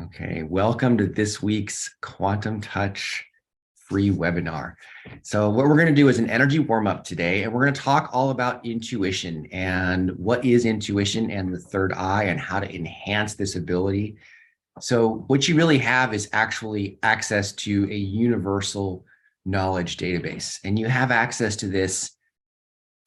Okay, welcome to this week's Quantum Touch free webinar. So what we're going to do is an energy warm-up today, and we're going to talk all about intuition and what is intuition and the third eye and how to enhance this ability. So what you really have is actually access to a universal knowledge database, and you have access to this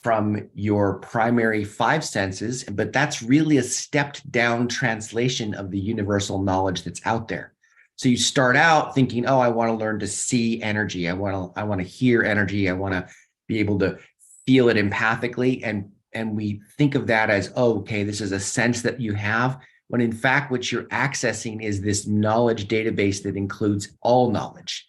from your primary five senses, but that's really a stepped down translation of the universal knowledge that's out there. So you start out thinking, oh, I want to learn to see energy. I want to hear energy. I want to be able to feel it empathically. And we think of that as, oh, okay, this is a sense that you have, when in fact, what you're accessing is this knowledge database that includes all knowledge.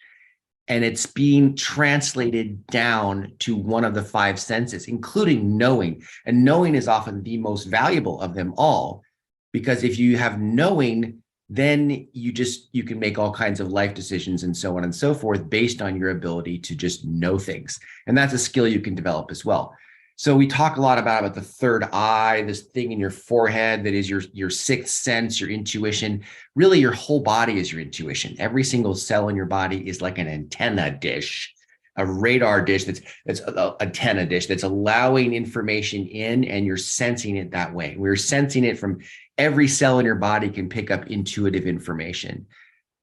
And it's being translated down to one of the five senses, including knowing. And knowing is often the most valuable of them all, because if you have knowing, then you can make all kinds of life decisions and so on and so forth based on your ability to just know things. And that's a skill you can develop as well. So we talk a lot about the third eye, this thing in your forehead that is your sixth sense, your intuition. Really, your whole body is your intuition. Every single cell in your body is like an antenna dish, a radar dish that's an antenna dish that's allowing information in, and you're sensing it that way. We're sensing it from every cell in your body can pick up intuitive information.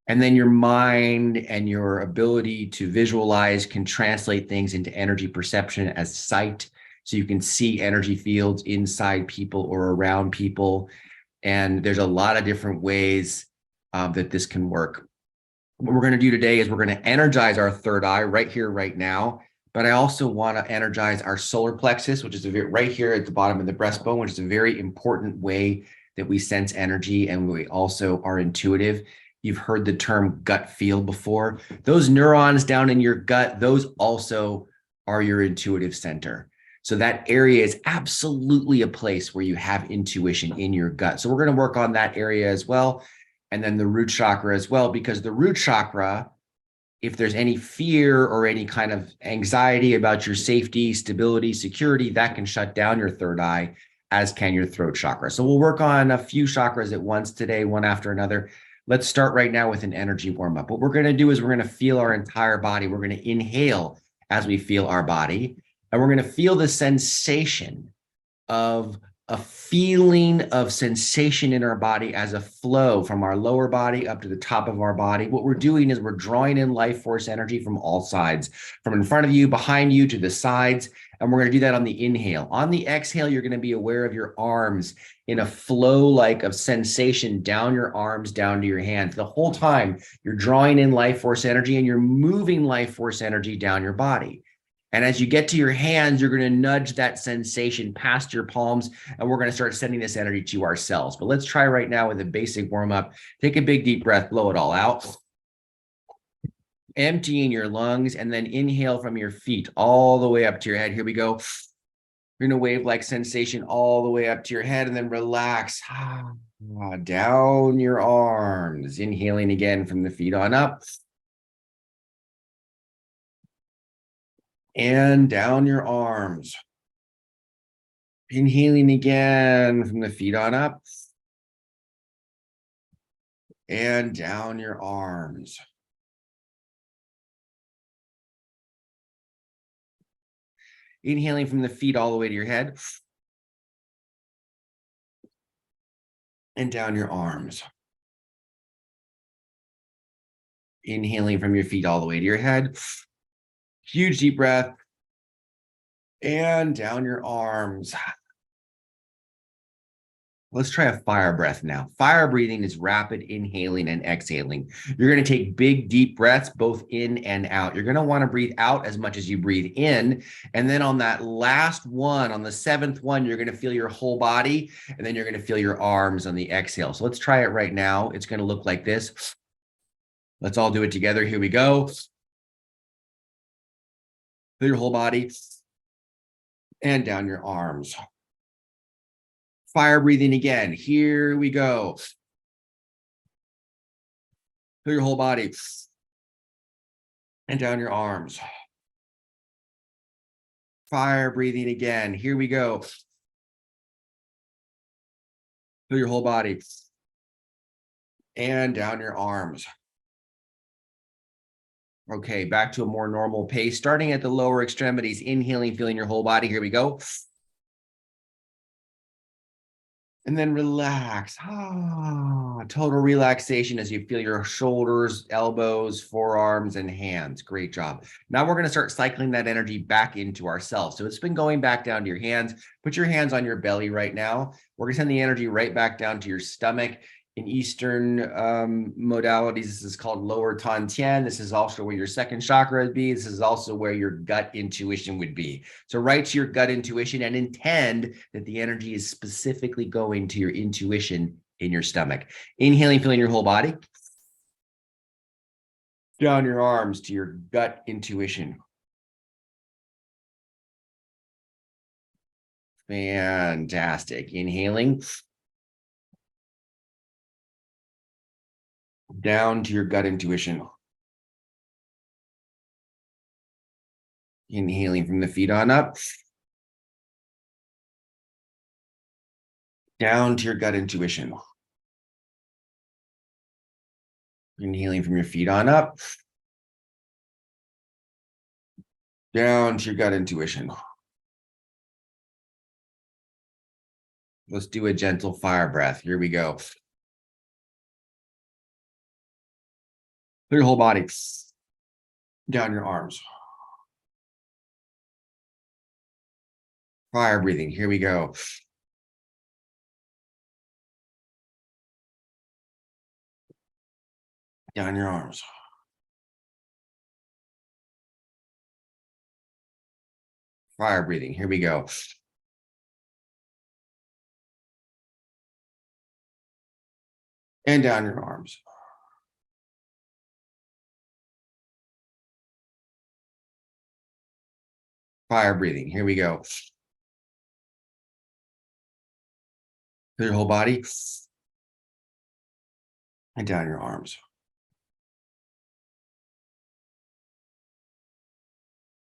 And then your mind and your ability to visualize can translate things into energy perception as sight. So you can see energy fields inside people or around people. And there's a lot of different ways that this can work. What we're going to do today is we're going to energize our third eye right here, right now. But I also want to energize our solar plexus, which is right here at the bottom of the breastbone, which is a very important way that we sense energy, and we also are intuitive. You've heard the term gut feel before. Those neurons down in your gut, those also are your intuitive center. So that area is absolutely a place where you have intuition in your gut. So we're going to work on that area as well. And then the root chakra as well, because the root chakra, if there's any fear or any kind of anxiety about your safety, stability, security, that can shut down your third eye, as can your throat chakra. So we'll work on a few chakras at once today, one after another. Let's start right now with an energy warm-up. What we're going to do is we're going to feel our entire body. We're going to inhale as we feel our body. And we're going to feel the sensation of a feeling of sensation in our body as a flow from our lower body up to the top of our body. What we're doing is we're drawing in life force energy from all sides, from in front of you, behind you, to the sides. And we're going to do that on the inhale. On the exhale, you're going to be aware of your arms in a flow like of sensation down your arms, down to your hands. The whole time you're drawing in life force energy and you're moving life force energy down your body. And as you get to your hands, you're going to nudge that sensation past your palms, and we're going to start sending this energy to our cells. But let's try right now with a basic warm-up. Take a big deep breath, blow it all out. Emptying your lungs, and then inhale from your feet all the way up to your head. Here we go. You're going to wave-like sensation all the way up to your head, and then relax. Down your arms. Inhaling again from the feet on up. And down your arms. Inhaling again from the feet on up. And down your arms. Inhaling from the feet all the way to your head. And down your arms. Inhaling from your feet all the way to your head. Huge deep breath. And down your arms. Let's try a fire breath now. Fire breathing is rapid inhaling and exhaling. You're going to take big, deep breaths, both in and out. You're going to want to breathe out as much as you breathe in. And then on that last one, on the seventh one, you're going to feel your whole body. And then you're going to feel your arms on the exhale. So let's try it right now. It's going to look like this. Let's all do it together. Here we go. Feel your whole body. And down your arms. Fire breathing again. Here we go. Feel your whole body. And down your arms. Fire breathing again. Here we go. Feel your whole body. and down your arms. Okay, back to a more normal pace, starting at the lower extremities, inhaling, feeling your whole body. Here we go. And then relax. Total relaxation as you feel your shoulders, elbows, forearms, and hands. Great job. Now we're going to start cycling that energy back into ourselves. So it's been going back down to your hands. Put your hands on your belly right now. We're going to send the energy right back down to your stomach. In Eastern modalities, this is called lower Tantien. This is also where your second chakra would be. This is also where your gut intuition would be. So write to your gut intuition and intend that the energy is specifically going to your intuition in your stomach. Inhaling, feeling your whole body. Down your arms to your gut intuition. Fantastic. Inhaling. Down to your gut intuition. Inhaling from the feet on up. Down to your gut intuition. Inhaling from your feet on up. Down to your gut intuition. Let's do a gentle fire breath. Here we go. Through your whole body. Down your arms. Fire breathing. Here we go. Down your arms. Fire breathing. Here we go. And down your arms. Fire breathing. Here we go. Through your whole body. And down your arms.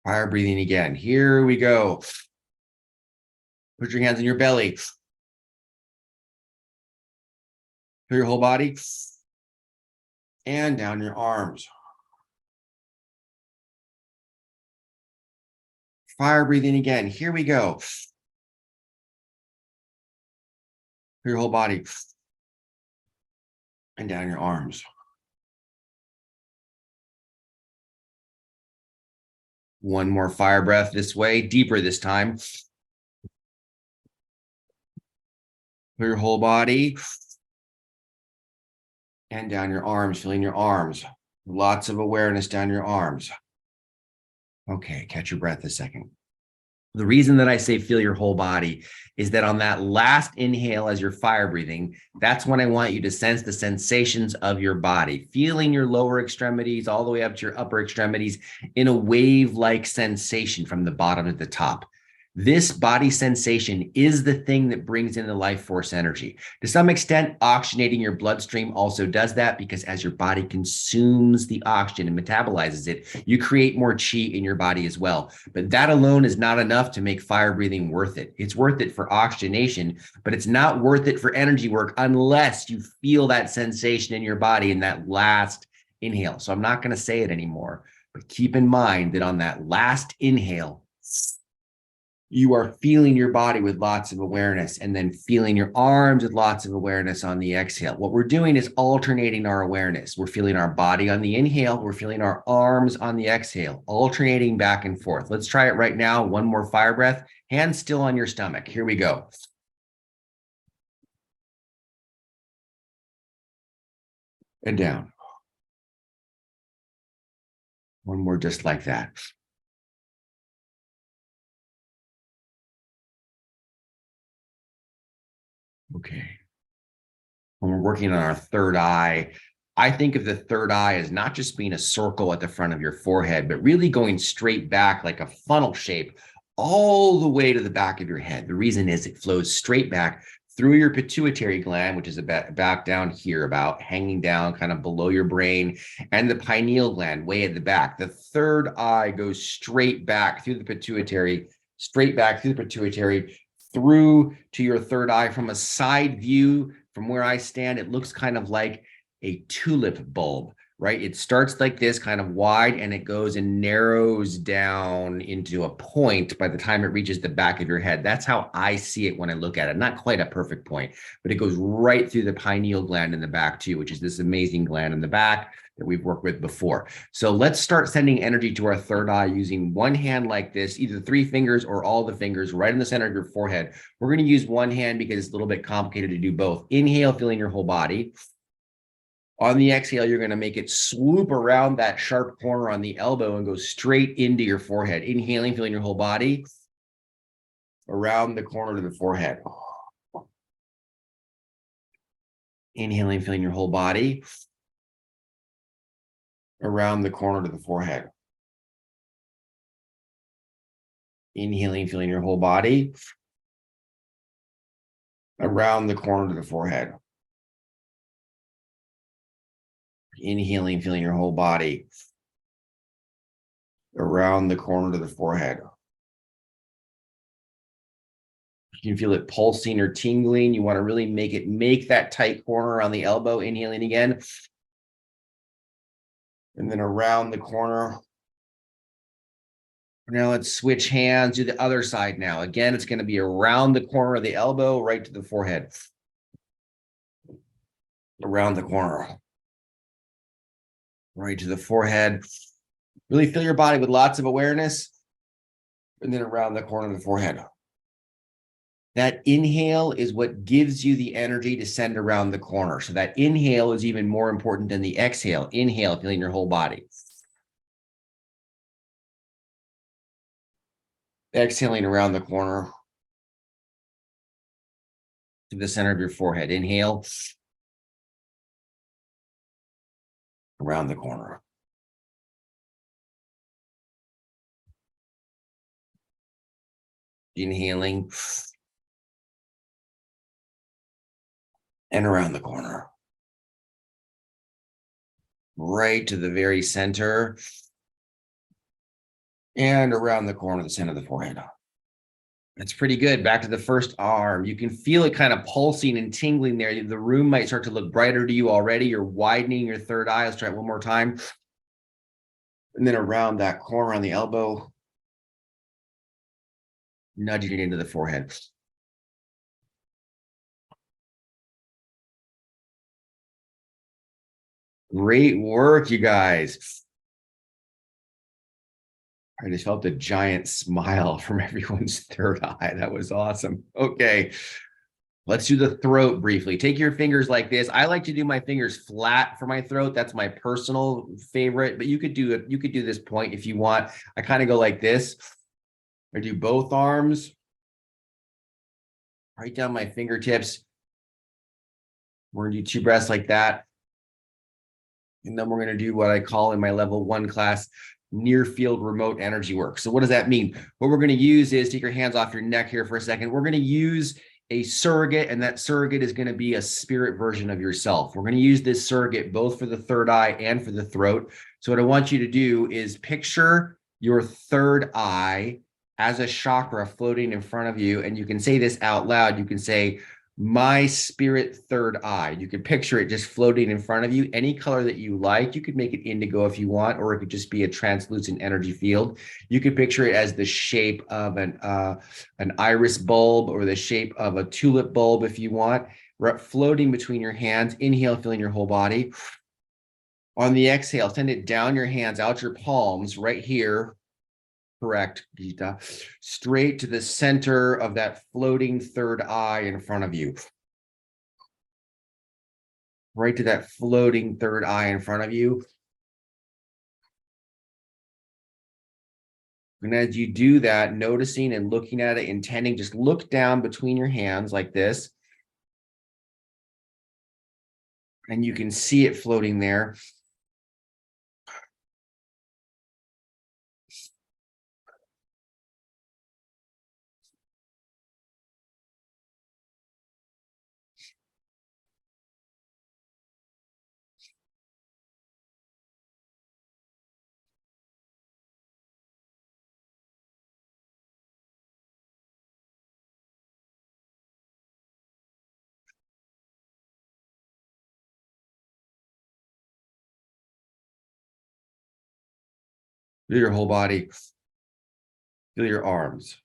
Fire breathing again. Here we go. Put your hands on your belly. Through your whole body. And down your arms. Fire breathing again. Here we go. Through your whole body. And down your arms. One more fire breath this way, deeper this time. Through your whole body. And down your arms, feeling your arms. Lots of awareness down your arms. Okay, catch your breath a second. The reason that I say feel your whole body is that on that last inhale as you're fire breathing, that's when I want you to sense the sensations of your body, feeling your lower extremities all the way up to your upper extremities in a wave-like sensation from the bottom to the top. This body sensation is the thing that brings in the life force energy. To some extent, oxygenating your bloodstream also does that, because as your body consumes the oxygen and metabolizes it, you create more chi in your body as well. But that alone is not enough to make fire breathing worth it. It's worth it for oxygenation, but it's not worth it for energy work unless you feel that sensation in your body in that last inhale. So I'm not going to say it anymore, but keep in mind that on that last inhale, you are feeling your body with lots of awareness, and then feeling your arms with lots of awareness on the exhale. What we're doing is alternating our awareness. We're feeling our body on the inhale. We're feeling our arms on the exhale, alternating back and forth. Let's try it right now. One more fire breath. Hands still on your stomach. Here we go. And down. One more just like that. Okay. When we're working on our third eye, I think of the third eye as not just being a circle at the front of your forehead, but really going straight back like a funnel shape all the way to the back of your head. The reason is it flows straight back through your pituitary gland, which is back down here, about hanging down kind of below your brain, and the pineal gland way at the back. The third eye goes straight back through the pituitary, through to your third eye. From a side view, from where I stand, it looks kind of like a tulip bulb, right? It starts like this, kind of wide, and it goes and narrows down into a point by the time it reaches the back of your head. That's how I see it when I look at it. Not quite a perfect point, but it goes right through the pineal gland in the back too, which is this amazing gland in the back that we've worked with before. So let's start sending energy to our third eye using one hand like this, either 3 fingers or all the fingers right in the center of your forehead. We're going to use one hand because it's a little bit complicated to do both. Inhale, feeling your whole body. On the exhale, you're going to make it swoop around that sharp corner on the elbow and go straight into your forehead. Inhaling, feeling your whole body around the corner to the forehead. Inhaling, feeling your whole body around the corner to the forehead. Inhaling, feeling your whole body around the corner to the forehead. Inhaling, feeling your whole body around the corner to the forehead. You can feel it pulsing or tingling. You want to really make that tight corner around the elbow. Inhaling again. And then around the corner. Now let's switch hands to the other side now. Again, it's going to be around the corner of the elbow, right to the forehead. Around the corner. Right to the forehead. Really fill your body with lots of awareness. And then around the corner of the forehead. That inhale is what gives you the energy to send around the corner. So that inhale is even more important than the exhale. Inhale, feeling your whole body. Exhaling around the corner to the center of your forehead. Inhale. Around the corner. Inhaling. And around the corner. Right to the very center. And around the corner, the center of the forehead. That's pretty good. Back to the first arm. You can feel it kind of pulsing and tingling there. The room might start to look brighter to you already. You're widening your third eye. Let's try it one more time. And then around that corner on the elbow, nudging it into the forehead. Great work, you guys. I just felt a giant smile from everyone's third eye. That was awesome. Okay, let's do the throat briefly. Take your fingers like this. I like to do my fingers flat for my throat. That's my personal favorite, but you could do it. You could do this point if you want. I kind of go like this. I do both arms. Right down my fingertips. We're gonna do 2 breaths like that. And then we're going to do what I call in my level 1 class, near field remote energy work. So what does that mean? What we're going to use is, take your hands off your neck here for a second. We're going to use a surrogate, and that surrogate is going to be a spirit version of yourself. We're going to use this surrogate both for the third eye and for the throat. So what I want you to do is picture your third eye as a chakra floating in front of you. And you can say this out loud. You can say, my spirit third eye. You can picture it just floating in front of you, any color that you like. You could make it indigo if you want, or it could just be a translucent energy field. You could picture it as the shape of an iris bulb, or the shape of a tulip bulb if you want, floating between your hands. Inhale, filling your whole body. On the exhale, send it down your hands, out your palms, right here. Correct, Gita. Straight to the center of that floating third eye in front of you. Right to that floating third eye in front of you. And as you do that, noticing and looking at it, intending, just look down between your hands like this. And you can see it floating there. Feel your whole body. Feel your arms.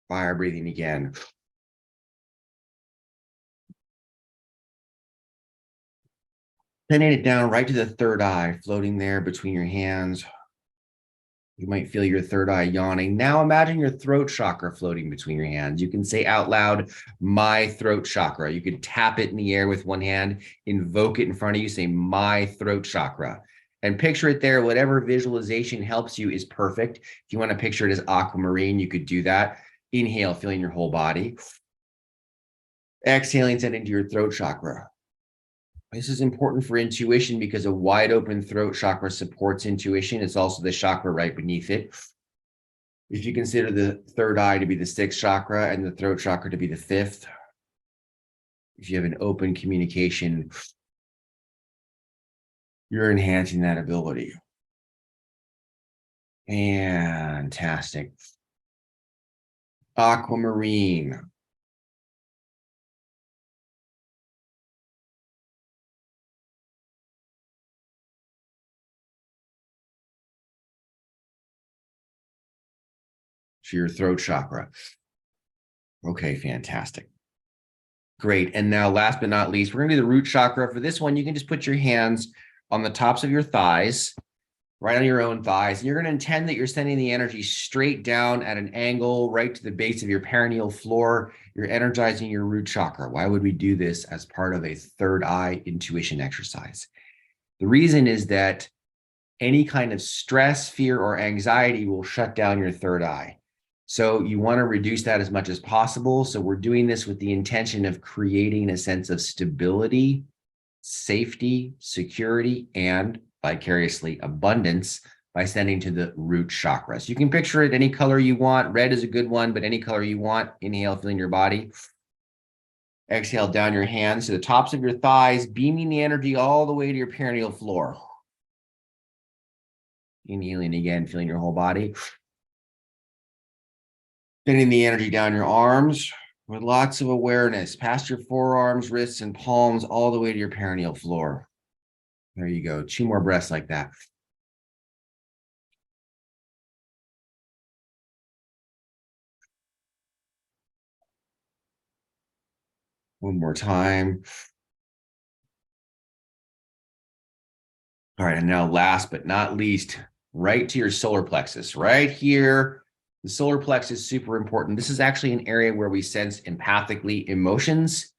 Fire breathing again. Sending it down right to the third eye, floating there between your hands. You might feel your third eye yawning. Now imagine your throat chakra floating between your hands. You can say out loud, my throat chakra. You could tap it in the air with one hand, invoke it in front of you, say my throat chakra. And picture it there. Whatever visualization helps you is perfect. If you want to picture it as aquamarine, you could do that. Inhale, feeling your whole body. Exhaling, send into your throat chakra. This is important for intuition because a wide open throat chakra supports intuition. It's also the chakra right beneath it. If you consider the third eye to be the sixth chakra and the throat chakra to be the fifth, if you have an open communication, you're enhancing that ability. Fantastic. Aquamarine. To your throat chakra. Okay, fantastic. Great. And now last but not least, we're going to do the root chakra. For this one, you can just put your hands on the tops of your thighs, right on your own thighs. And you're going to intend that you're sending the energy straight down at an angle, right to the base of your perineal floor. You're energizing your root chakra. Why would we do this as part of a third eye intuition exercise? The reason is that any kind of stress, fear, or anxiety will shut down your third eye. So you want to reduce that as much as possible. So we're doing this with the intention of creating a sense of stability, safety, security, and vicariously abundance by sending to the root chakra. So you can picture it any color you want. Red is a good one, but any color you want. Inhale, feeling your body. Exhale down your hands to the tops of your thighs, beaming the energy all the way to your perineal floor. Inhaling again, feeling your whole body. Sending the energy down your arms with lots of awareness, past your forearms, wrists, and palms, all the way to your perineal floor. There you go. 2 more breaths like that. One more time. All right, and now last but not least, right to your solar plexus, right here. The solar plexus is super important. This is actually an area where we sense empathically emotions,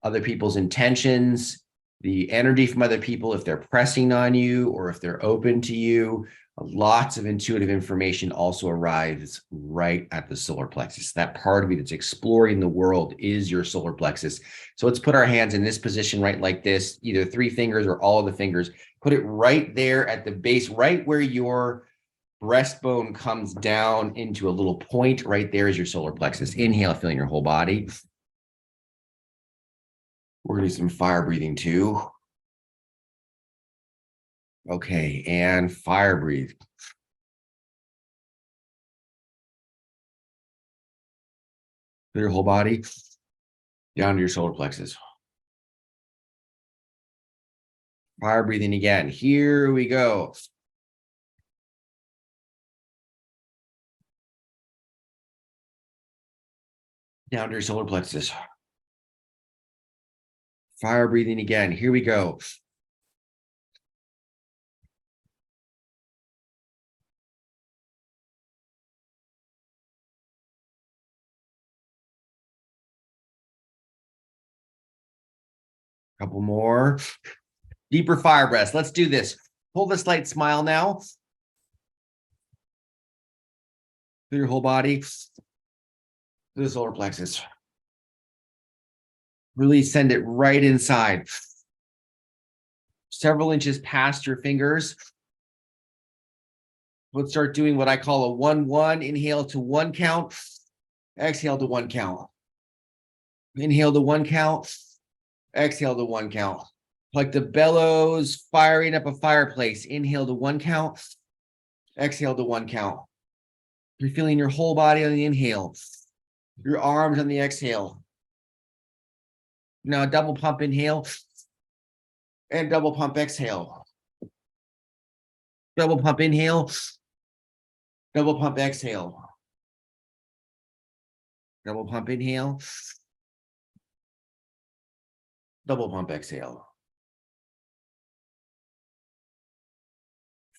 other people's intentions, the energy from other people, if they're pressing on you or if they're open to you. Lots of intuitive information also arrives right at the solar plexus. That part of you that's exploring the world is your solar plexus. So let's put our hands in this position, right like this, either 3 fingers or all of the fingers. Put it right there at the base, right where your breastbone comes down into a little point. Right there is your solar plexus. Inhale, feeling your whole body. We're going to do some fire breathing too. Okay, and fire breathe. Feel your whole body down to your solar plexus. Fire breathing again. Here we go. Down to your solar plexus. Fire breathing again. Here we go. Couple more. Deeper fire breaths. Let's do this. Pull the slight smile now. Through your whole body. To the solar plexus. Really send it right inside. Several inches past your fingers. Let's start doing what I call a 1-1. Inhale to 1 count. Exhale to 1 count. Inhale to 1 count. Exhale to 1 count. Like the bellows firing up a fireplace. Inhale to 1 count. Exhale to 1 count. You're feeling your whole body on the inhale. Your arms on the exhale. Now double pump inhale and double pump exhale. Double pump inhale. Double pump exhale. Double pump inhale. Double pump exhale.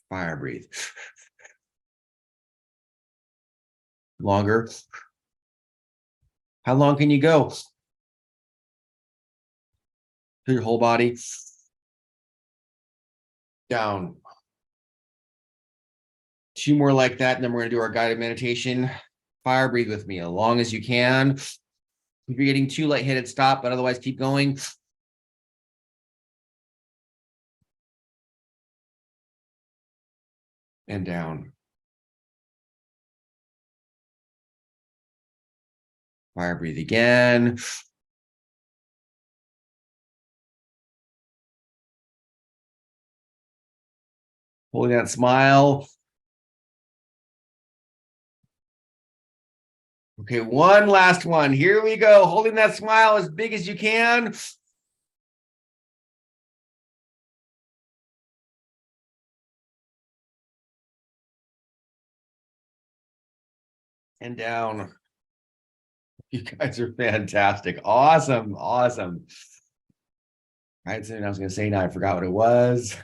Fire breathe. Longer. How long can you go? To your whole body. Down. 2 more like that, and then we're going to do our guided meditation. Fire breathe with me as long as you can. If you're getting too lightheaded, stop, but otherwise keep going. And down. Fire breathe again. Holding that smile. Okay, one last one. Here we go. Holding that smile as big as you can. And down. You guys are fantastic. Awesome. Awesome. I had something I was going to say now. I forgot what it was.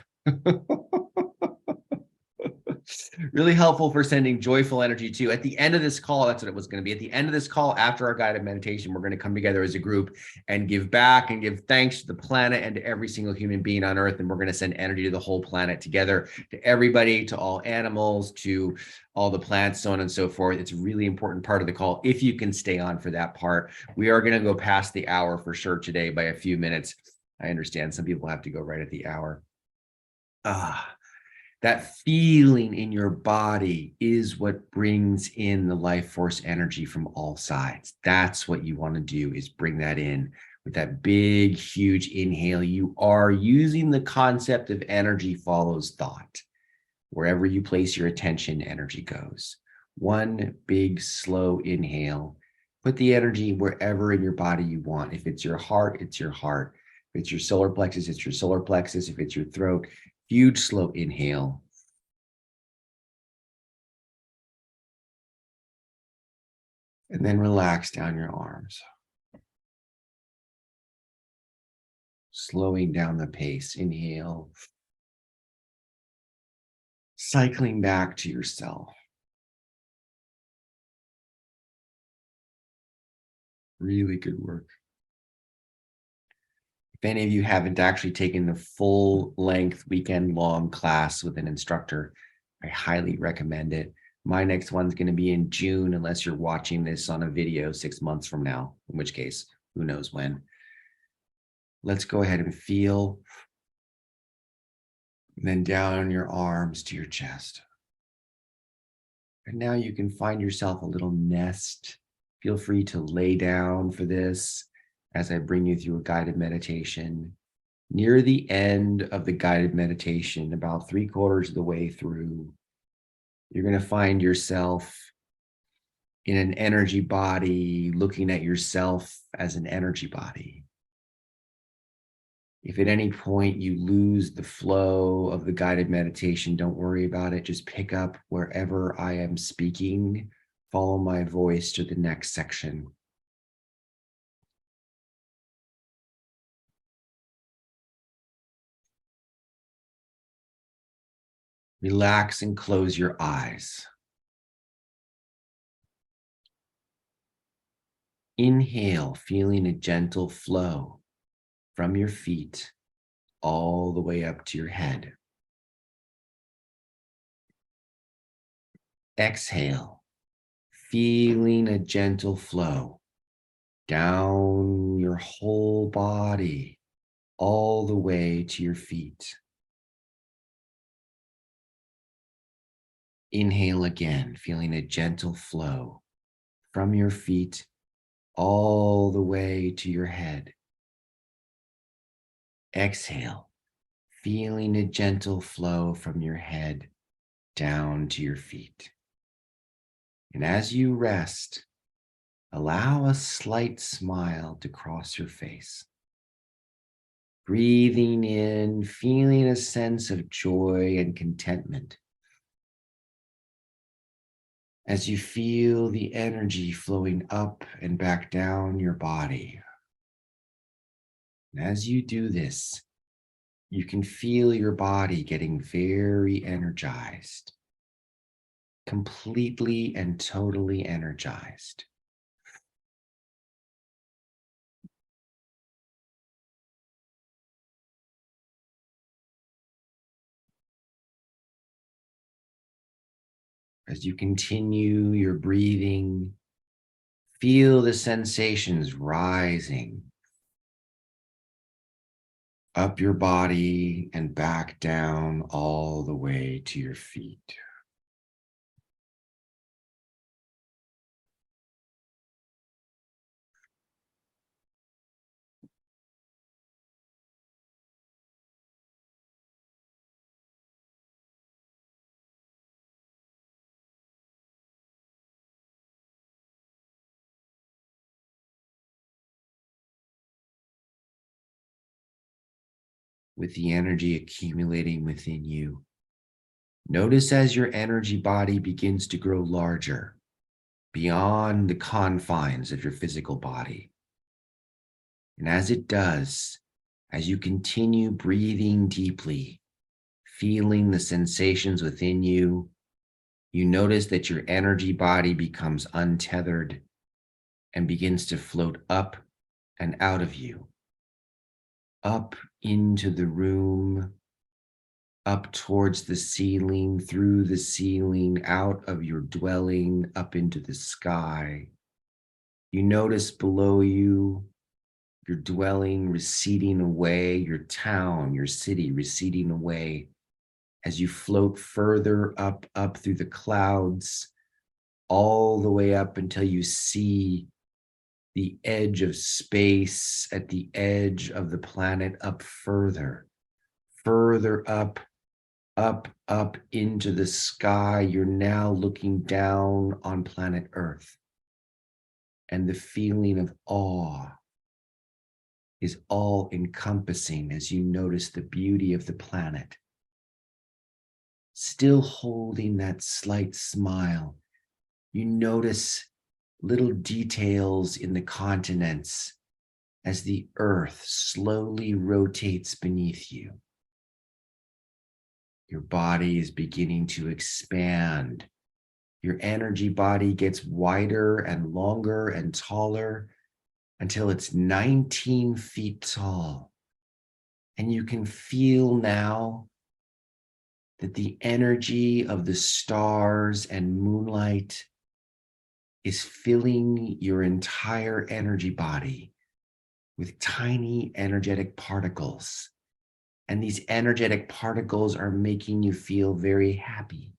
Really helpful for sending joyful energy too. At the end of this call, that's what it was going to be. At the end of this call, after our guided meditation, we're going to come together as a group and give back and give thanks to the planet and to every single human being on Earth. And we're going to send energy to the whole planet together, to everybody, to all animals, to all the plants, so on and so forth. It's a really important part of the call. If you can stay on for that part, we are going to go past the hour for sure today by a few minutes. I understand some people have to go right at the hour. That feeling in your body is what brings in the life force energy from all sides. That's what you want to do, is bring that in with that big, huge inhale. You are using the concept of energy follows thought. Wherever you place your attention, energy goes. One big, slow inhale. Put the energy wherever in your body you want. If it's your heart, it's your heart. If it's your solar plexus, it's your solar plexus. If it's your throat, huge, slow inhale. And then relax down your arms. Slowing down the pace. Inhale. Cycling back to yourself. Really good work. If any of you haven't actually taken the full length weekend long class with an instructor, I highly recommend it. My next one's going to be in June, unless you're watching this on a video 6 months from now, in which case, who knows when. Let's go ahead and feel. And then down your arms to your chest. And now you can find yourself a little nest. Feel free to lay down for this as I bring you through a guided meditation. Near the end of the guided meditation, about 3/4 of the way through, you're going to find yourself in an energy body, looking at yourself as an energy body. If at any point you lose the flow of the guided meditation, don't worry about it. Just pick up wherever I am speaking. Follow my voice to the next section. Relax and close your eyes. Inhale, feeling a gentle flow from your feet all the way up to your head. Exhale, feeling a gentle flow down your whole body, all the way to your feet. Inhale again, feeling a gentle flow from your feet all the way to your head. Exhale, feeling a gentle flow from your head down to your feet. And as you rest, allow a slight smile to cross your face. Breathing in, feeling a sense of joy and contentment as you feel the energy flowing up and back down your body. And as you do this, you can feel your body getting very energized, completely and totally energized. As you continue your breathing, feel the sensations rising up your body and back down all the way to your feet. With the energy accumulating within you, notice as your energy body begins to grow larger beyond the confines of your physical body. And as it does, as you continue breathing deeply, feeling the sensations within you, you notice that your energy body becomes untethered and begins to float up and out of you, up into the room, up towards the ceiling, through the ceiling, out of your dwelling, up into the sky. You notice below you, your dwelling receding away, your town, your city receding away as you float further up through the clouds, all the way up until you see the edge of space at the edge of the planet up further up into the sky. You're now looking down on planet Earth, and the feeling of awe is all encompassing as you notice the beauty of the planet. Still holding that slight smile, you notice little details in the continents as the earth slowly rotates beneath you. Your body is beginning to expand. Your energy body gets wider and longer and taller until it's 19 feet tall. And you can feel now that the energy of the stars and moonlight is filling your entire energy body with tiny energetic particles. And these energetic particles are making you feel very happy,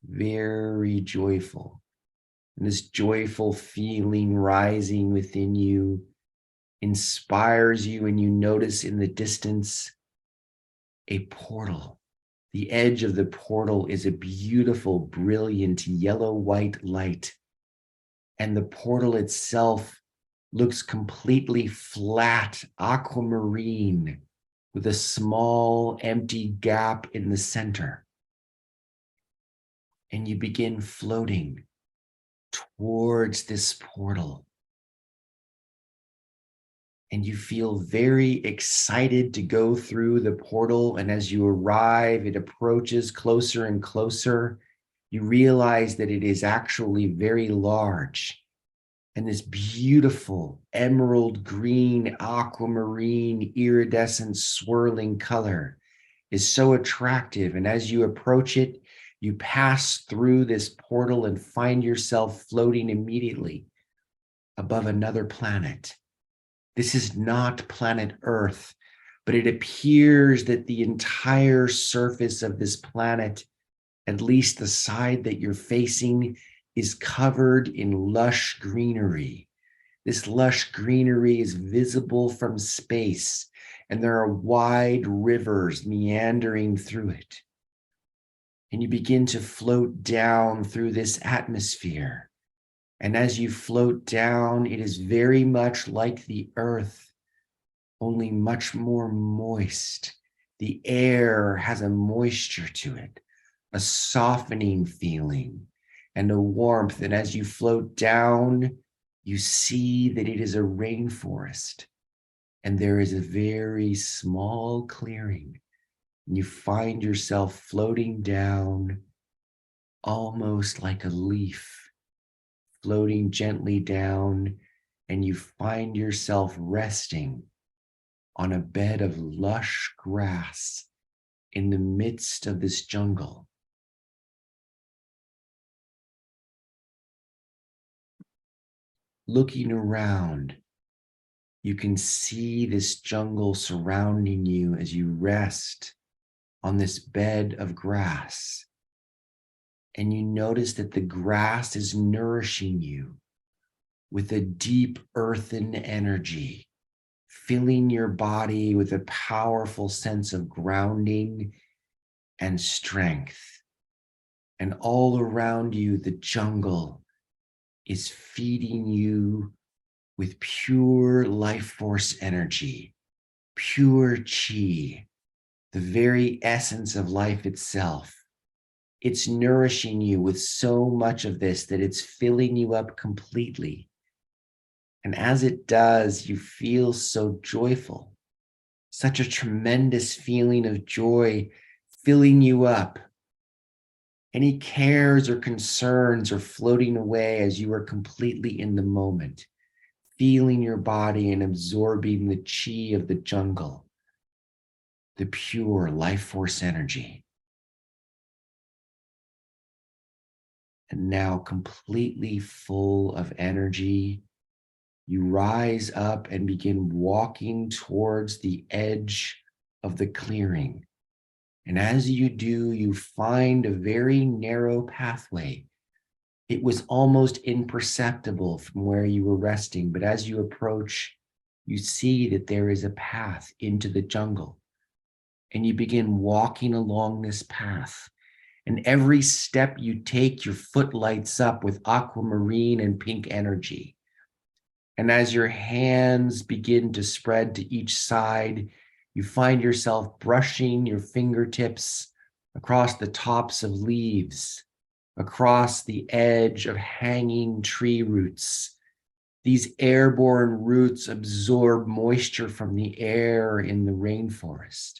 very joyful. And this joyful feeling rising within you inspires you, and you notice in the distance a portal. The edge of the portal is a beautiful, brilliant yellow-white light. And the portal itself looks completely flat, aquamarine, with a small empty gap in the center. And you begin floating towards this portal. And you feel very excited to go through the portal. And as you arrive, it approaches closer and closer. You realize that it is actually very large. And this beautiful emerald green, aquamarine, iridescent, swirling color is so attractive. And as you approach it, you pass through this portal and find yourself floating immediately above another planet. This is not planet Earth, but it appears that the entire surface of this planet, at least the side that you're facing, is covered in lush greenery. This lush greenery is visible from space, and there are wide rivers meandering through it. And you begin to float down through this atmosphere. And as you float down, it is very much like the earth, only much more moist. The air has a moisture to it, a softening feeling and a warmth. And as you float down, you see that it is a rainforest and there is a very small clearing. And you find yourself floating down almost like a leaf, floating gently down, and you find yourself resting on a bed of lush grass in the midst of this jungle. Looking around, you can see this jungle surrounding you as you rest on this bed of grass. And you notice that the grass is nourishing you with a deep earthen energy, filling your body with a powerful sense of grounding and strength. And all around you, the jungle is feeding you with pure life force energy, pure chi, the very essence of life itself. It's nourishing you with so much of this that it's filling you up completely. And as it does, you feel so joyful, such a tremendous feeling of joy filling you up. Any cares or concerns are floating away as you are completely in the moment, feeling your body and absorbing the chi of the jungle, the pure life force energy. And now completely full of energy, you rise up and begin walking towards the edge of the clearing. And as you do, you find a very narrow pathway. It was almost imperceptible from where you were resting, but as you approach, you see that there is a path into the jungle. And you begin walking along this path. And every step you take, your foot lights up with aquamarine and pink energy. And as your hands begin to spread to each side, you find yourself brushing your fingertips across the tops of leaves, across the edge of hanging tree roots. These airborne roots absorb moisture from the air in the rainforest.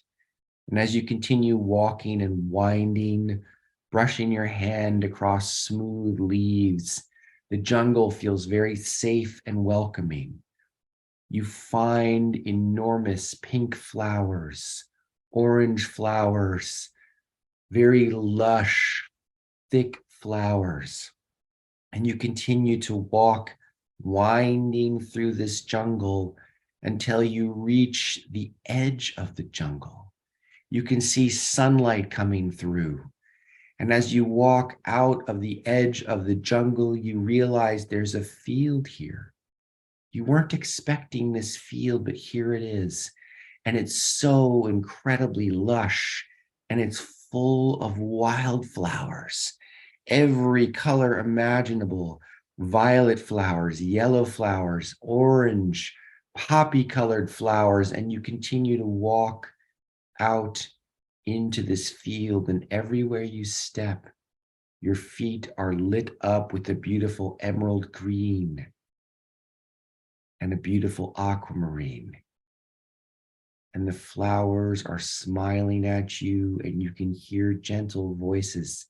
And as you continue walking and winding, brushing your hand across smooth leaves, the jungle feels very safe and welcoming. You find enormous pink flowers, orange flowers, very lush, thick flowers. And you continue to walk, winding through this jungle until you reach the edge of the jungle. You can see sunlight coming through. And as you walk out of the edge of the jungle, you realize there's a field here. You weren't expecting this field, but here it is. And it's so incredibly lush, and it's full of wildflowers, every color imaginable: violet flowers, yellow flowers, orange, poppy-colored flowers. And you continue to walk out into this field, and everywhere you step, your feet are lit up with a beautiful emerald green and a beautiful aquamarine. And the flowers are smiling at you, and you can hear gentle voices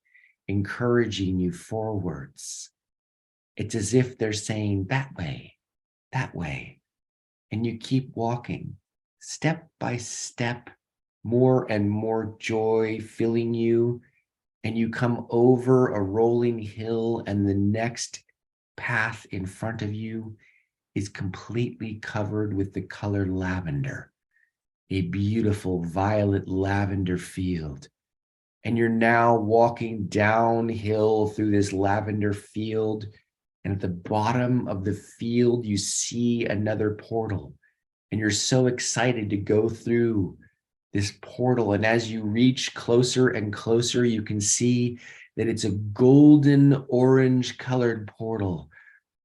encouraging you forwards. It's as if they're saying, that way, that way. And you keep walking, step by step, more and more joy filling you. And you come over a rolling hill, and the next path in front of you is completely covered with the color lavender, a beautiful violet lavender field. And you're now walking downhill through this lavender field. And at the bottom of the field, you see another portal. And you're so excited to go through this portal. And as you reach closer and closer, you can see that it's a golden orange colored portal.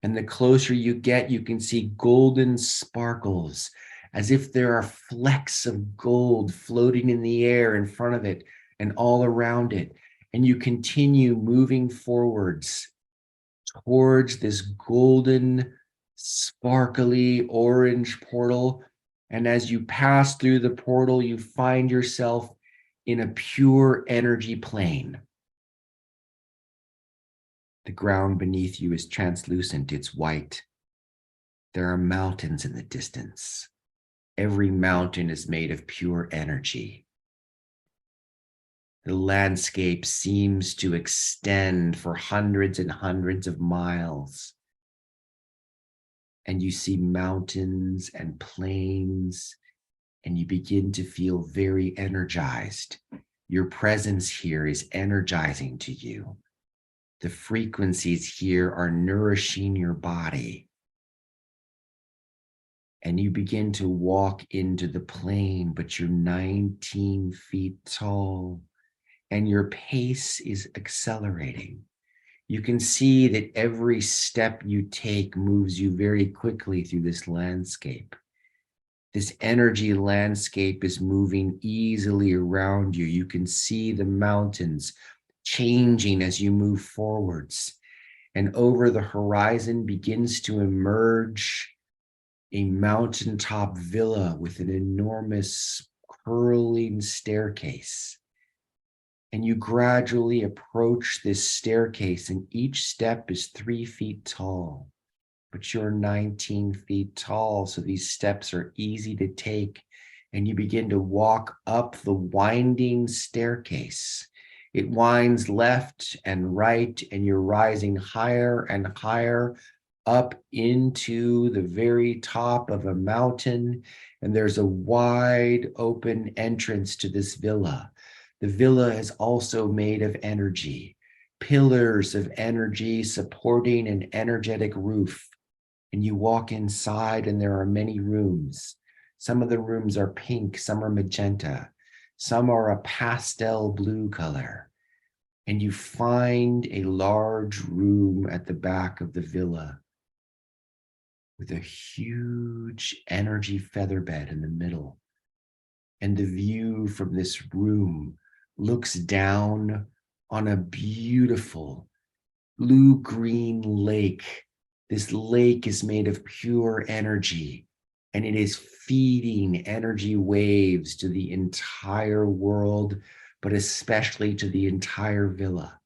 And the closer you get, you can see golden sparkles as if there are flecks of gold floating in the air in front of it and all around it. And you continue moving forwards towards this golden, sparkly orange portal. And as you pass through the portal, you find yourself in a pure energy plane. The ground beneath you is translucent, it's white. There are mountains in the distance. Every mountain is made of pure energy. The landscape seems to extend for hundreds and hundreds of miles. And you see mountains and plains, and you begin to feel very energized. Your presence here is energizing to you. The frequencies here are nourishing your body. And you begin to walk into the plane, but you're 19 feet tall, and your pace is accelerating. You can see that every step you take moves you very quickly through this landscape. This energy landscape is moving easily around you. You can see the mountains changing as you move forwards. And over the horizon begins to emerge a mountaintop villa with an enormous curling staircase. And you gradually approach this staircase, and each step is 3 feet tall. But you're 19 feet tall, so these steps are easy to take. And you begin to walk up the winding staircase. It winds left and right, and you're rising higher and higher up into the very top of a mountain. And there's a wide open entrance to this villa. The villa is also made of energy, pillars of energy supporting an energetic roof. And you walk inside, and there are many rooms. Some of the rooms are pink, some are magenta, some are a pastel blue color. And you find a large room at the back of the villa with a huge energy feather bed in the middle. And the view from this room looks down on a beautiful blue-green lake. This lake is made of pure energy, and it is feeding energy waves to the entire world, but especially to the entire villa.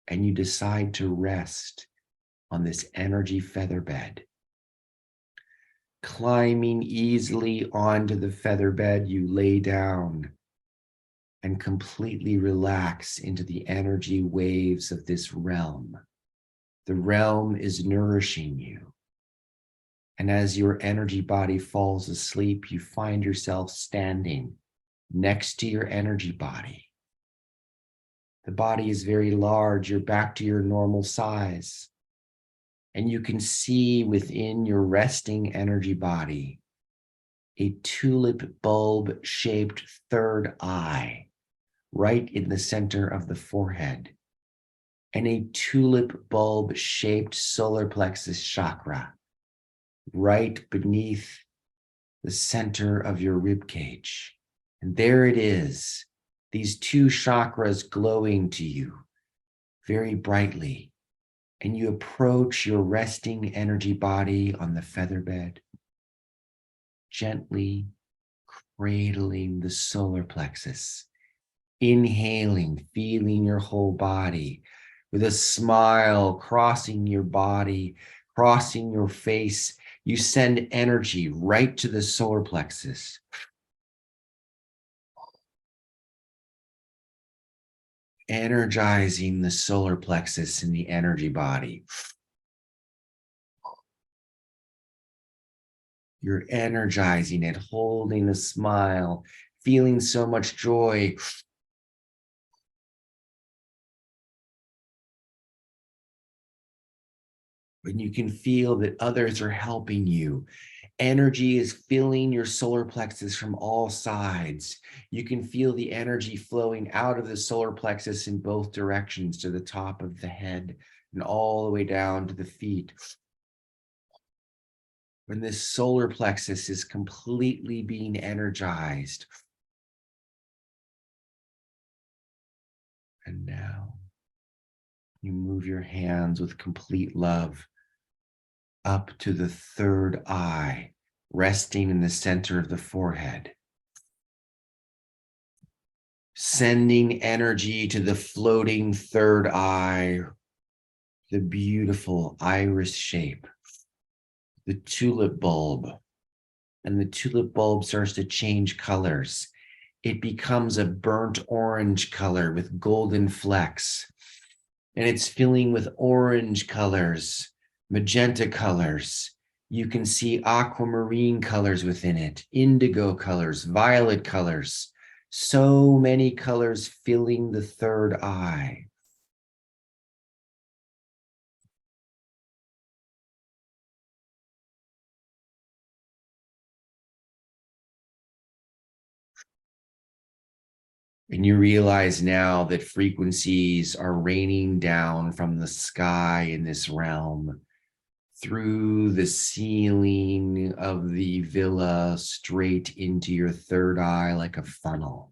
And you decide to rest on this energy feather bed. Climbing easily onto the feather bed, you lay down and completely relax into the energy waves of this realm. The realm is nourishing you. And as your energy body falls asleep, you find yourself standing next to your energy body. The body is very large. You're back to your normal size. And you can see within your resting energy body a tulip bulb shaped third eye right in the center of the forehead, and a tulip bulb shaped solar plexus chakra right beneath the center of your rib cage. And there it is, these two chakras glowing to you very brightly. And you approach your resting energy body on the feather bed, gently cradling the solar plexus, inhaling, feeling your whole body with a smile crossing your body, crossing your face. You send energy right to the solar plexus. Energizing the solar plexus in the energy body. You're energizing it, holding a smile, feeling so much joy. And you can feel that others are helping you. Energy is filling your solar plexus from all sides. You can feel the energy flowing out of the solar plexus in both directions, to the top of the head and all the way down to the feet. when this solar plexus is completely being energized. And now you move your hands with complete love up to the third eye, resting in the center of the forehead. Sending energy to the floating third eye, the beautiful iris shape, the tulip bulb. And the tulip bulb starts to change colors. It becomes a burnt orange color with golden flecks. And it's filling with orange colors, magenta colors. You can see aquamarine colors within it, indigo colors, violet colors. So many colors filling the third eye. And you realize now that frequencies are raining down from the sky in this realm through the ceiling of the villa straight into your third eye like a funnel.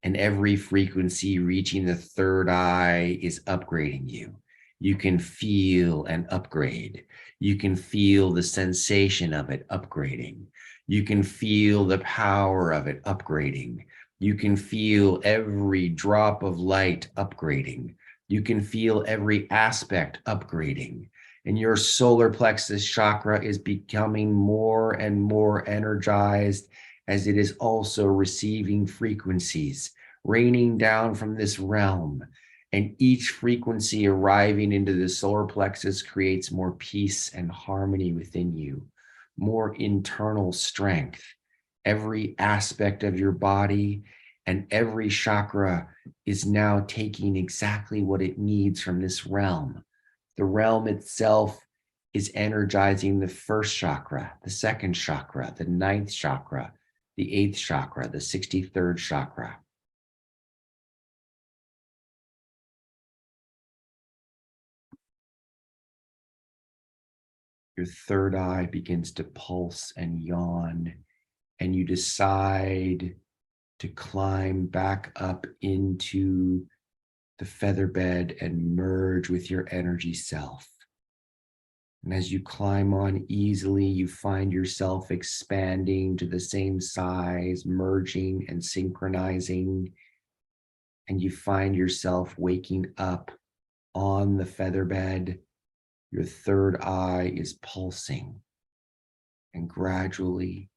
And every frequency reaching the third eye is upgrading you. You can feel an upgrade. You can feel the sensation of it upgrading. You can feel the power of it upgrading. You can feel every drop of light upgrading. You can feel every aspect upgrading. And your solar plexus chakra is becoming more and more energized as it is also receiving frequencies raining down from this realm. And each frequency arriving into the solar plexus creates more peace and harmony within you, more internal strength. Every aspect of your body and every chakra is now taking exactly what it needs from this realm. The realm itself is energizing the first chakra, the second chakra, the ninth chakra, the eighth chakra, the 63rd chakra. Your third eye begins to pulse and yawn, and you decide to climb back up into the feather bed and merge with your energy self. And as you climb on easily, you find yourself expanding to the same size, merging and synchronizing. And you find yourself waking up on the feather bed. Your third eye is pulsing. And gradually,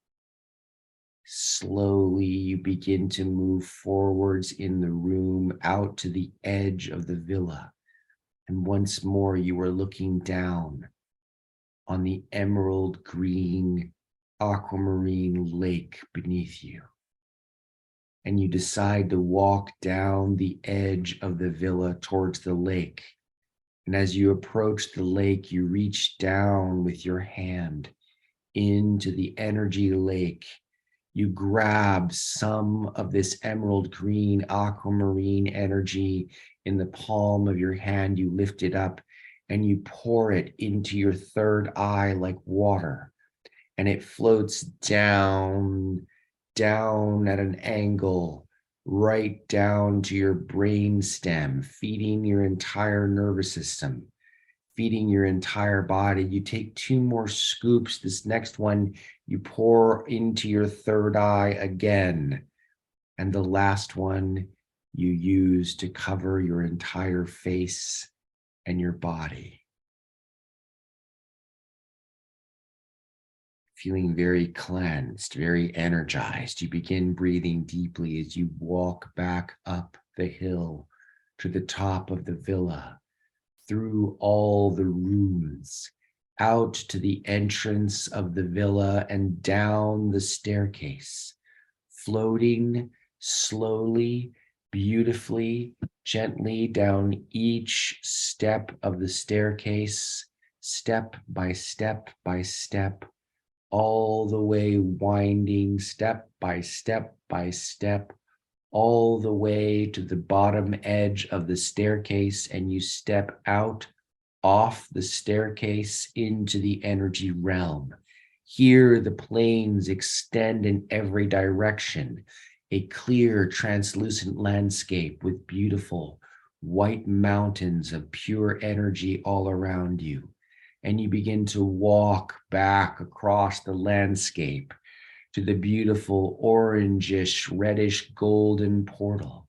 slowly, you begin to move forwards in the room out to the edge of the villa. And once more, you are looking down on the emerald green aquamarine lake beneath you. And you decide to walk down the edge of the villa towards the lake. And as you approach the lake, you reach down with your hand into the energy lake. You grab some of this emerald green aquamarine energy in the palm of your hand. You lift it up and you pour it into your third eye like water. And it floats down at an angle, right down to your brain stem, feeding your entire nervous system, feeding your entire body. You take 2 more scoops. This next one, you pour into your third eye again. And the last one you use to cover your entire face and your body. Feeling very cleansed, very energized. You begin breathing deeply as you walk back up the hill to the top of the villa, through all the rooms, out to the entrance of the villa and down the staircase, floating slowly, beautifully, gently down each step of the staircase, step by step by step, all the way winding step by step by step, all the way to the bottom edge of the staircase, and you step out off the staircase into the energy realm. Here, the plains extend in every direction, a clear, translucent landscape with beautiful white mountains of pure energy all around you. And you begin to walk back across the landscape to the beautiful orangish, reddish, golden portal.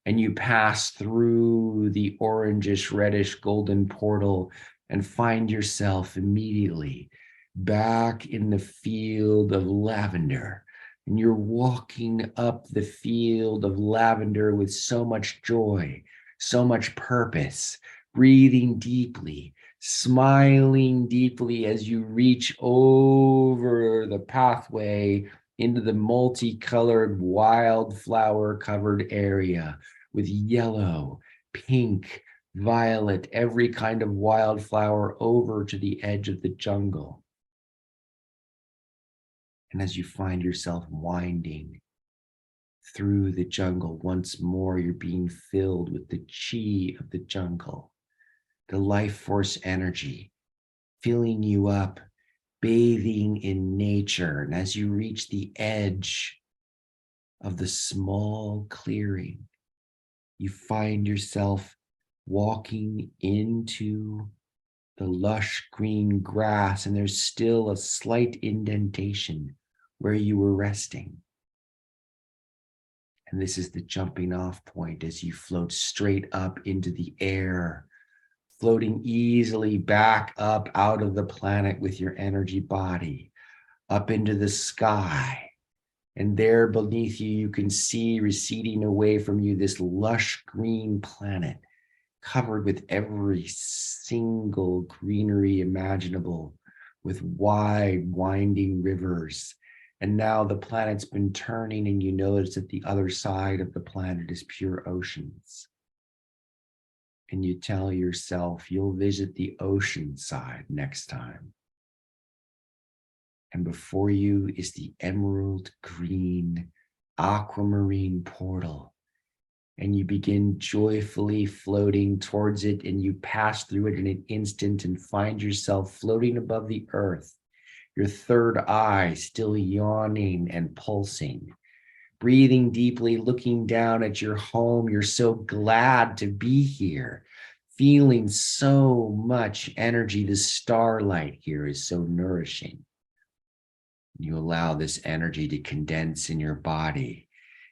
And you pass through the orangish, reddish, golden portal and find yourself immediately back in the field of lavender. And you're walking up the field of lavender with so much joy, so much purpose, breathing deeply, smiling deeply as you reach over the pathway into the multicolored wildflower covered area with yellow, pink, violet, every kind of wildflower over to the edge of the jungle. And as you find yourself winding through the jungle, once more, you're being filled with the chi of the jungle, the life force energy, filling you up, bathing in nature. And as you reach the edge of the small clearing, you find yourself walking into the lush green grass, and there's still a slight indentation where you were resting. And this is the jumping off point as you float straight up into the air, floating easily back up out of the planet with your energy body, up into the sky. And there beneath you, you can see receding away from you this lush green planet covered with every single greenery imaginable, with wide winding rivers. And now the planet's been turning, and you notice that the other side of the planet is pure oceans. And you tell yourself you'll visit the ocean side next time. And before you is the emerald green aquamarine portal. And you begin joyfully floating towards it, and you pass through it in an instant and find yourself floating above the earth, your third eye still yawning and pulsing. Breathing deeply, looking down at your home. You're so glad to be here, feeling so much energy. The starlight here is so nourishing. You allow this energy to condense in your body.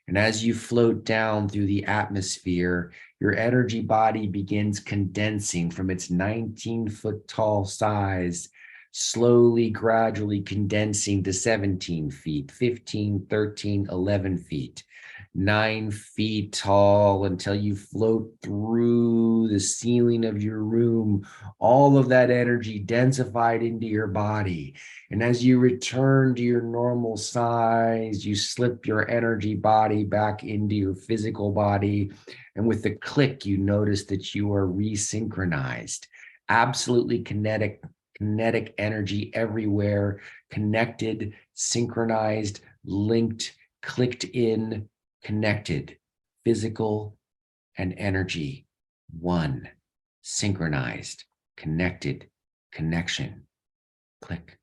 And as you float down through the atmosphere, your energy body begins condensing from its 19-foot tall size, slowly, gradually condensing to 17 feet, 15, 13, 11 feet, 9 feet tall, until you float through the ceiling of your room, all of that energy densified into your body. And as you return to your normal size, you slip your energy body back into your physical body. And with the click, you notice that you are resynchronized, absolutely kinetic energy everywhere, connected, synchronized, linked, clicked in, connected, physical and energy, one, synchronized, connected, connection, click.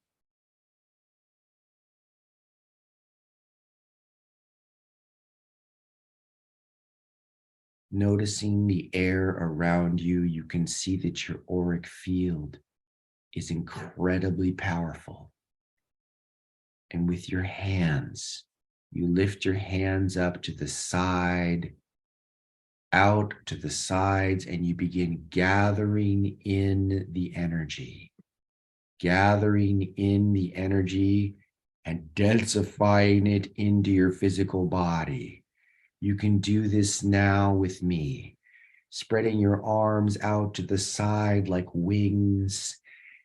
Noticing the air around you, you can see that your auric field is incredibly powerful. And with your hands, you lift your hands up to the side, out to the sides, and you begin gathering in the energy, and densifying it into your physical body. You can do this now with me, spreading your arms out to the side like wings,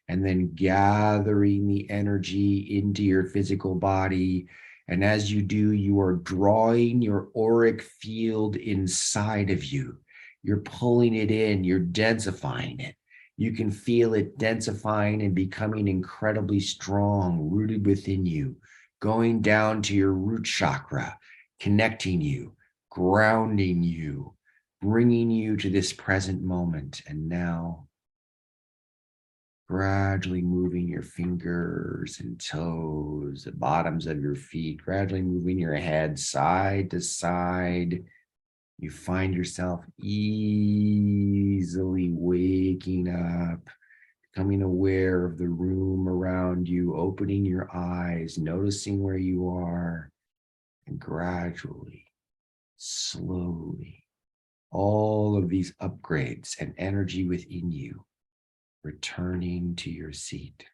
and then gathering the energy into your physical body. And as you do, you are drawing your auric field inside of you. You're pulling it in, you're densifying it. You can feel it densifying and becoming incredibly strong, rooted within you, going down to your root chakra, connecting you, grounding you, bringing you to this present moment. And now Gradually moving your fingers and toes, the bottoms of your feet, gradually moving your head side to side. You find yourself easily waking up, becoming aware of the room around you, opening your eyes, noticing where you are, and gradually, slowly, all of these upgrades and energy within you returning to your seat.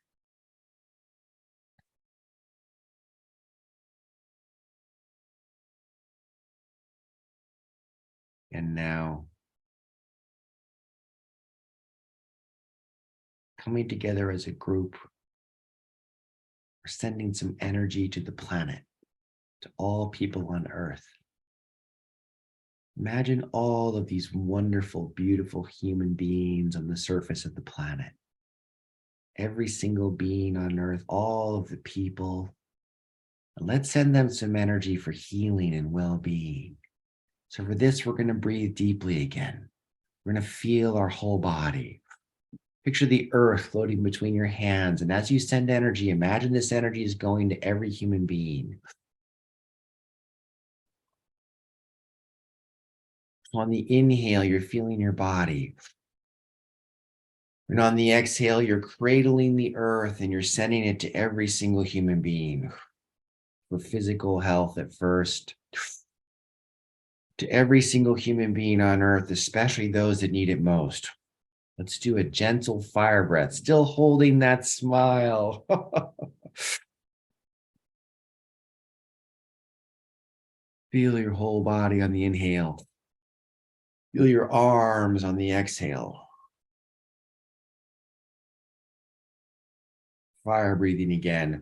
And now, coming together as a group, we're sending some energy to the planet, to all people on Earth. Imagine all of these wonderful, beautiful human beings on the surface of the planet. Every single being on Earth, all of the people. And let's send them some energy for healing and well-being. So for this, we're going to breathe deeply again. We're going to feel our whole body. Picture the earth floating between your hands. And as you send energy, imagine this energy is going to every human being. On the inhale, you're feeling your body. And on the exhale, you're cradling the earth and you're sending it to every single human being for physical health at first, to every single human being on earth, especially those that need it most. Let's do a gentle fire breath, still holding that smile. Feel your whole body on the inhale. Feel your arms on the exhale. Fire breathing again.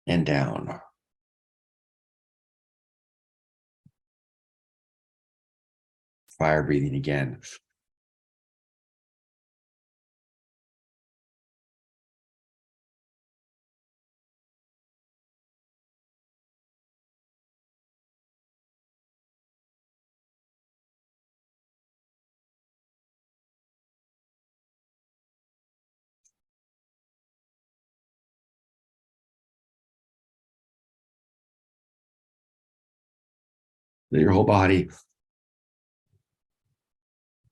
And down. Fire breathing again. Feel your whole body.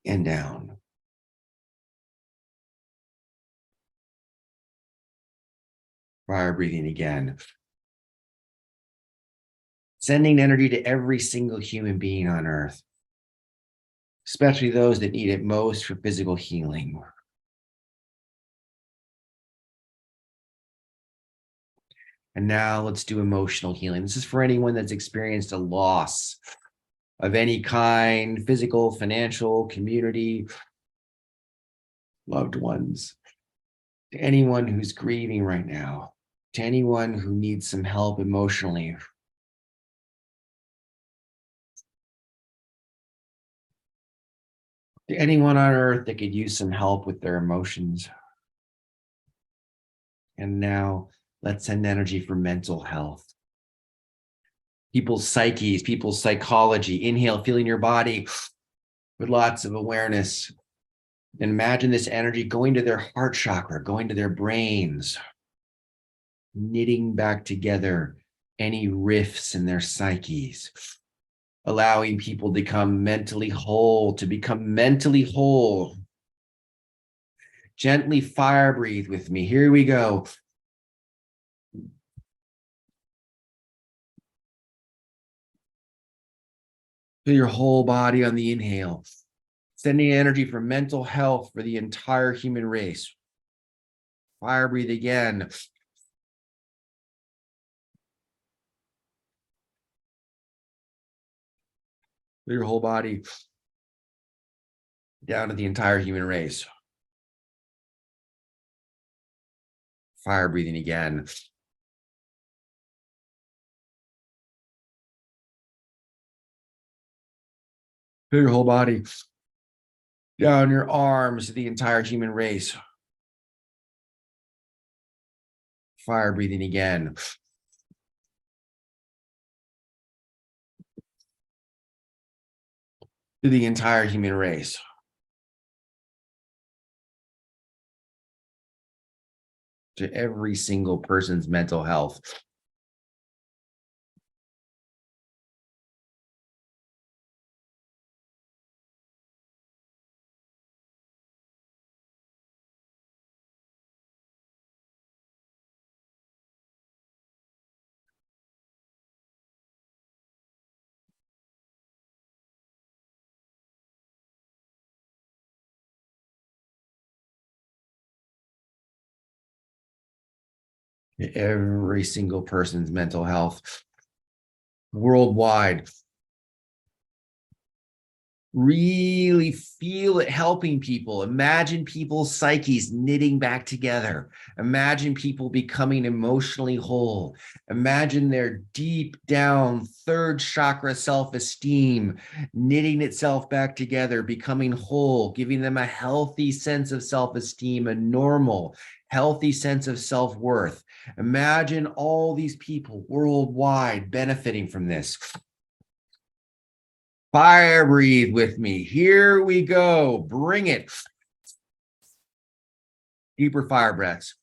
And down. Fire breathing again. Sending energy to every single human being on earth, especially those that need it most for physical healing. And now let's do emotional healing. This is for anyone that's experienced a loss of any kind, physical, financial, community, loved ones. To anyone who's grieving right now, to anyone who needs some help emotionally. To anyone on earth that could use some help with their emotions. And now let's send energy for mental health. People's psyches, people's psychology. Inhale, feeling your body with lots of awareness. And imagine this energy going to their heart chakra, going to their brains, knitting back together any rifts in their psyches, allowing people to become mentally whole, Gently fire breathe with me. Here we go. Feel your whole body on the inhale, sending energy for mental health for the entire human race. Fire breathe again. Feel your whole body down to the entire human race. Fire breathing again. Feel your whole body down your arms to the entire human race. Fire breathing again. to the entire human race. To every single person's mental health. To every single person's mental health worldwide. Really feel it helping people. Imagine people's psyches knitting back together. Imagine people becoming emotionally whole. Imagine their deep down third chakra self-esteem knitting itself back together, becoming whole, giving them a healthy sense of self-esteem, a normal, healthy sense of self-worth. Imagine all these people worldwide benefiting from this. Fire breathe with me. Here we go. Bring it. Deeper fire breaths.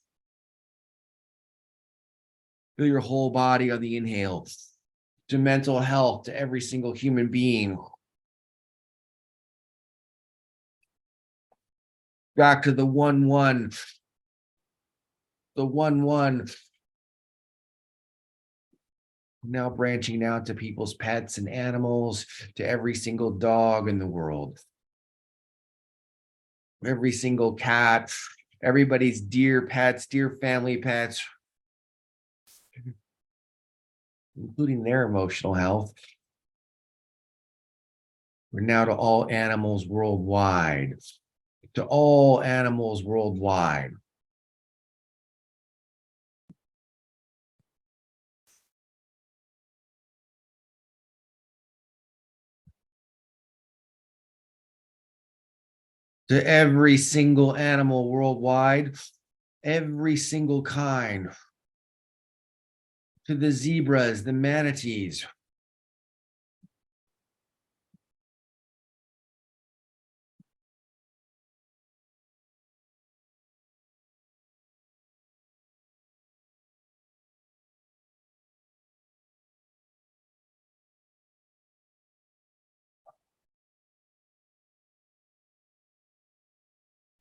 Feel your whole body on the inhale. To mental health, to every single human being. Back to the 1-1. The 1-1. Now branching out to people's pets and animals, to every single dog in the world. Every single cat, everybody's dear pets, dear family pets, including their emotional health. We're now to all animals worldwide. To all animals worldwide. To every single animal worldwide, every single kind. To the zebras, the manatees.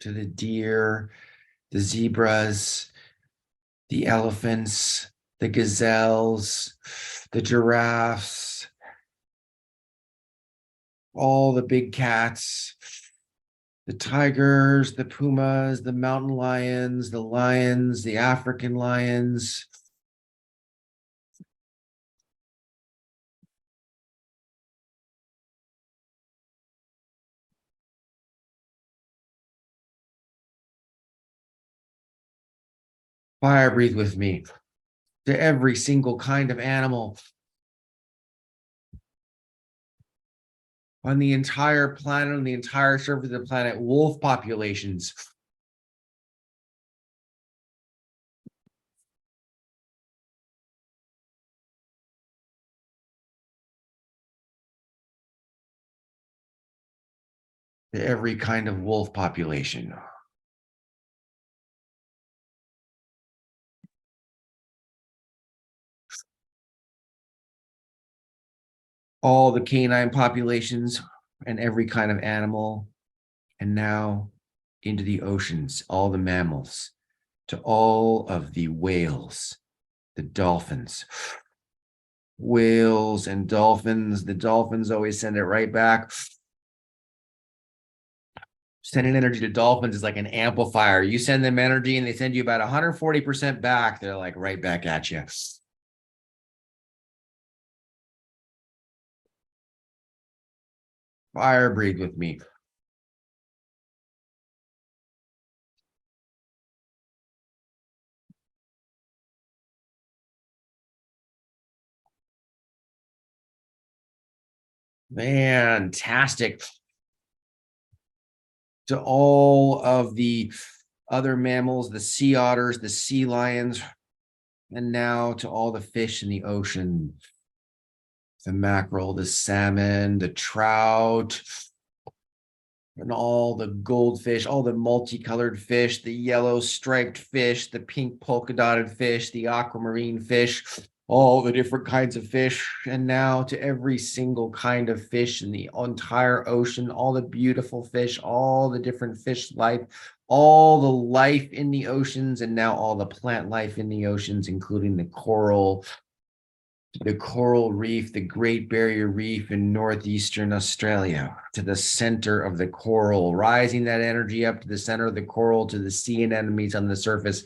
To the deer, the zebras, the elephants, the gazelles, the giraffes, all the big cats, the tigers, the pumas, the mountain lions, the African lions. Fire breathe with me. To every single kind of animal on the entire planet, on the entire surface of the planet, wolf populations. To every kind of wolf population. All the canine populations and every kind of animal. And now into the oceans, all the mammals, to all of the whales, the dolphins. Whales and dolphins, the dolphins always send it right back. Sending energy to dolphins is like an amplifier. You send them energy and they send you about 140% back. They're like right back at you. Fire breathe with me. Fantastic. To all of the other mammals, the sea otters, the sea lions, and now to all the fish in the ocean, the mackerel, the salmon, the trout, And all the goldfish, all the multicolored fish, the yellow striped fish, the pink polka dotted fish, the aquamarine fish, all the different kinds of fish. And now to every single kind of fish in the entire ocean, all the beautiful fish, all the different fish life, all the life in the oceans, and now all the plant life in the oceans, including the coral reef, the Great Barrier Reef in northeastern Australia, to the center of the coral, rising that energy up to the center of the coral, to the sea anemones on the surface.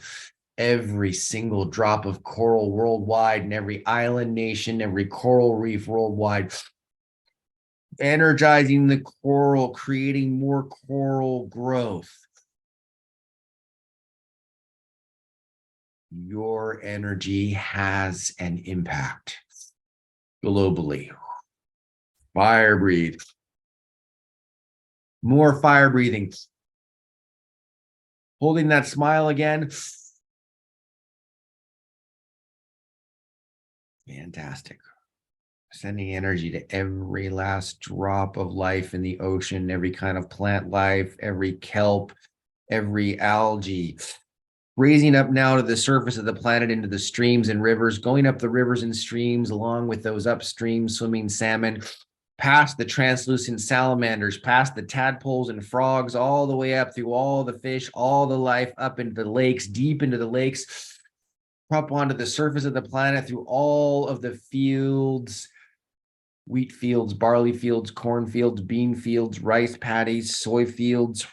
Every single drop of coral worldwide, and every island nation, every coral reef worldwide, energizing the coral, creating more coral growth. Your energy has an impact globally. Fire breathe. More fire breathing. Holding that smile again. Fantastic. Sending energy to every last drop of life in the ocean, every kind of plant life, every kelp, every algae. Raising up now to the surface of the planet into the streams and rivers, going up the rivers and streams along with those upstream swimming salmon, past the translucent salamanders, past the tadpoles and frogs, all the way up through all the fish, all the life up into the lakes, deep into the lakes, up onto the surface of the planet through all of the fields, wheat fields, barley fields, corn fields, bean fields, rice paddies, soy fields,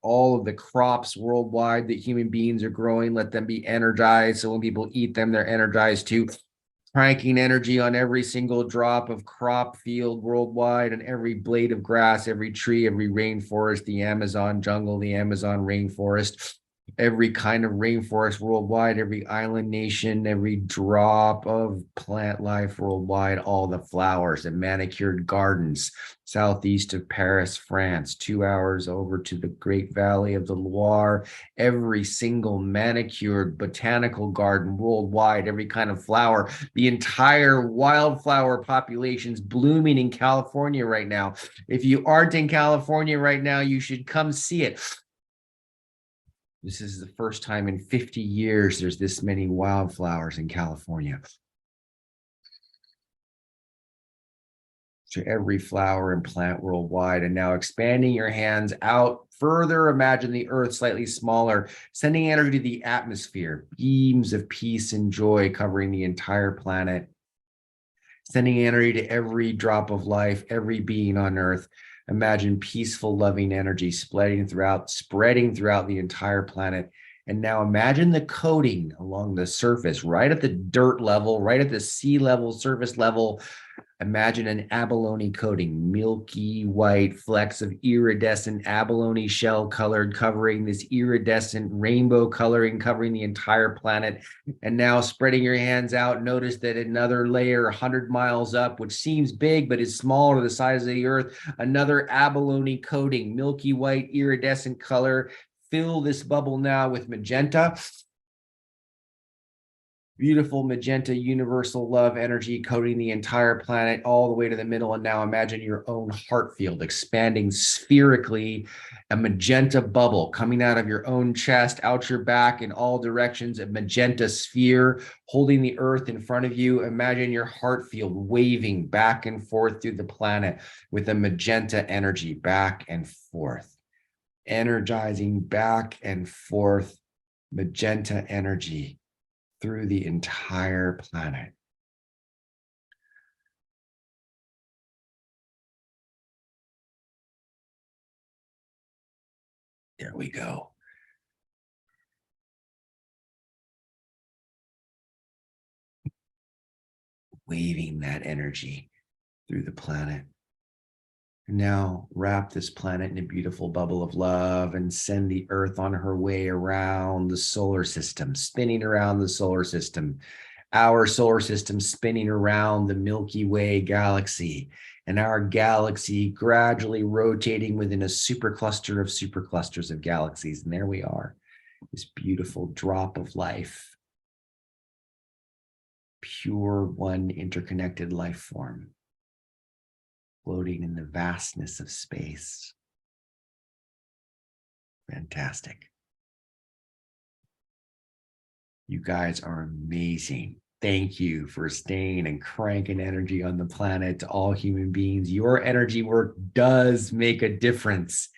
all of the crops worldwide that human beings are growing. Let them be energized. So when people eat them, they're energized too. Cranking energy on every single drop of crop field worldwide, and every blade of grass, every tree, every rainforest, the Amazon jungle, the Amazon rainforest, every kind of rainforest worldwide, every island nation, every drop of plant life worldwide, all the flowers and manicured gardens southeast of Paris, France, 2 hours over to the Great Valley of the Loire, every single manicured botanical garden worldwide, every kind of flower, the entire wildflower populations blooming in California right now. If you aren't in California right now, you should come see it. This is the first time in 50 years there's this many wildflowers in California. To every flower and plant worldwide. And now expanding your hands out further, imagine the earth slightly smaller, sending energy to the atmosphere, beams of peace and joy covering the entire planet, sending energy to every drop of life, every being on earth. Imagine peaceful, loving energy spreading throughout the entire planet. And now imagine the coating along the surface, right at the dirt level, right at the sea level, surface level. Imagine an abalone coating, milky white flecks of iridescent abalone shell colored, covering this iridescent rainbow coloring, covering the entire planet. And now spreading your hands out, notice that another layer 100 miles up, which seems big, but is small to the size of the earth, another abalone coating, milky white iridescent color. Fill this bubble now with magenta. Beautiful magenta universal love energy coating the entire planet all the way to the middle. And now imagine your own heart field expanding spherically, a magenta bubble coming out of your own chest, out your back in all directions, a magenta sphere holding the earth in front of you. Imagine your heart field waving back and forth through the planet with a magenta energy back and forth, energizing back and forth, magenta energy through the entire planet. There we go. Waving that energy through the planet. Now wrap this planet in a beautiful bubble of love and send the earth on her way around the solar system, spinning around the solar system, our solar system spinning around the Milky Way galaxy, and our galaxy gradually rotating within a supercluster of superclusters of galaxies. And there we are, this beautiful drop of life, pure one interconnected life form, floating in the vastness of space. Fantastic. You guys are amazing. Thank you for staying and cranking energy on the planet to all human beings. Your energy work does make a difference.